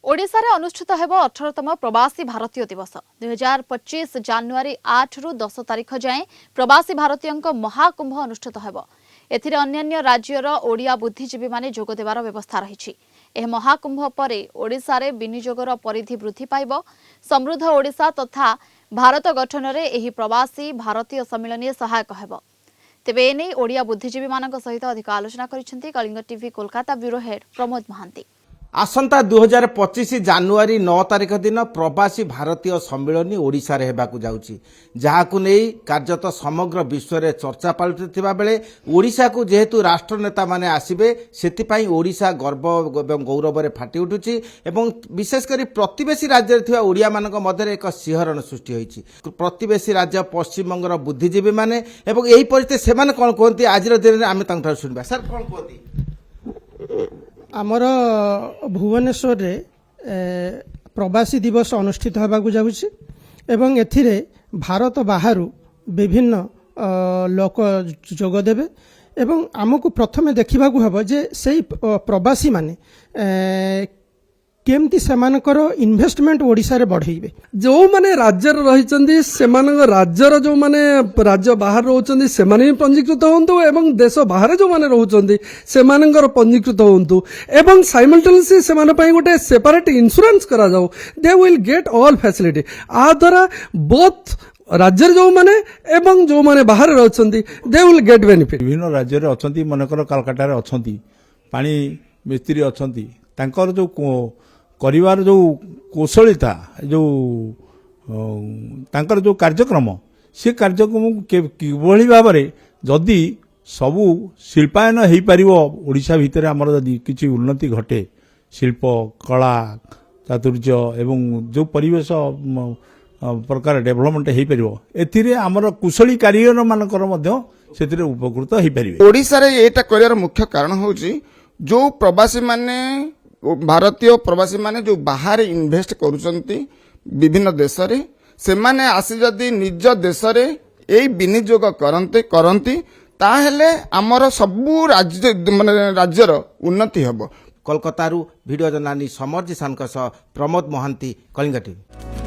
ओडिशा रे अनुष्ठित हेब 18तम प्रवासी भारतीय दिवस 2025 जानुआरी 8 रु 10 तारिख जाए प्रवासी भारतीयों महाकुंभ अनुष्ठित हेब। एथिरे अन्यान्य राज्यर ओडिया बुद्धिजीवी माने जोग देवार व्यवस्था रही। एह महाकुंभ परे ओडिशा रे विनियोगर परिधि वृद्धि पाइब। समृद्ध ओडिशा तथा भारत गठन रे एही प्रवासी भारतीय सम्मेलन सहायक हेब। तेबे एने ओडिया बुद्धिजीवी मानक सहित अधिक आलोचना करिसेंती Kalinga TV Kolkata bureau head Pramod Mohanty. आसंता 2025 जानुआरी 9 तारिख दिन प्रवासी भारतीय सम्मेलन ओडिशा रे हेबाकु जाउची, जहाकु नेई कार्यत समग्र विश्व रे चर्चा पालुथिबा बेले ओडिशा को जेहेतु राष्ट्र नेता माने आसीबे सेति पई ओडिशा गर्व एवं गौरव रे फाटी उठुची एवं विशेष करी प्रतिवेशी राज्य रे थिबा ओडिया मानक मध्य एक सिहरण सृष्टि होईची। प्रतिवेशी राज्य पश्चिम बंगर बुद्धिजीवी माने एवं एही परिस्थिति सेमाने कोन कोंती आजिर दिन आमे तांठार सुनबा। सर कोन कोंती आमर भुवनेश्वर रे प्रवासी दिवस अनुष्ठित होबाकू जाउछि एवं एथिरे भारत बाहरु विभिन्न लोक जोग देबे एवं आमको प्रथमे देखिबाकू हबो जे सेही प्रवासी माने केमती सेमानकर इन्वेस्टमेंट ओडिशा रे बढ़ेइबे। जो माने राज्य रही से राज्यर जो माने राज्य बाहर रोचंदी से माने पंजीकृत होंतु एवं देश बाहर जो माने रोचंदी से मानकर पंजीकृत होंतु एवं साइमल्टेनियसली से माने पई गोटे सेपरेट इंश्योरेंस करा जाऊ। They will get all facility. आ द्वारा बोथ राज्य जो माने एवं जो माने बाहर रोचंदी दे विल गेट बेनिफिट। विभिन्न राज्य रे अछंती मनकर कलकत्ता रे अछंती पानी मिस्त्री अछंती तांकर जो करिवार जो कौशलिता जो तांकर जो कार्यक्रम से कार्यक्रम किभली भाव में जदि सबू शिल्पायन हो पार ओडिशा भितर आमर जदि किसी उन्नति घटे शिल्प कला चातुर्य एवं जो परिवेश प्रकार डेभलपमेंट हो पार एथिरे आमर कुशली कारीगर मानकर मध्य सेतिरे उपकृत हो पार। ओडिशा रे एटा करियर मुख्य कारण होउची जो प्रवासी माने भारतीय प्रवासी माने जो बाहर इन्वेस्ट करूचंती विभिन्न देश रे से माने आसी जदि निज देश रे एई विनियोग करंती ताहेले हमर सबु राज्य माने राज्यर उन्नति हबो। कोलकाता वीडियो जर्नालिस्ट समर जी सान प्रमोद महांती कलिंग टीवी।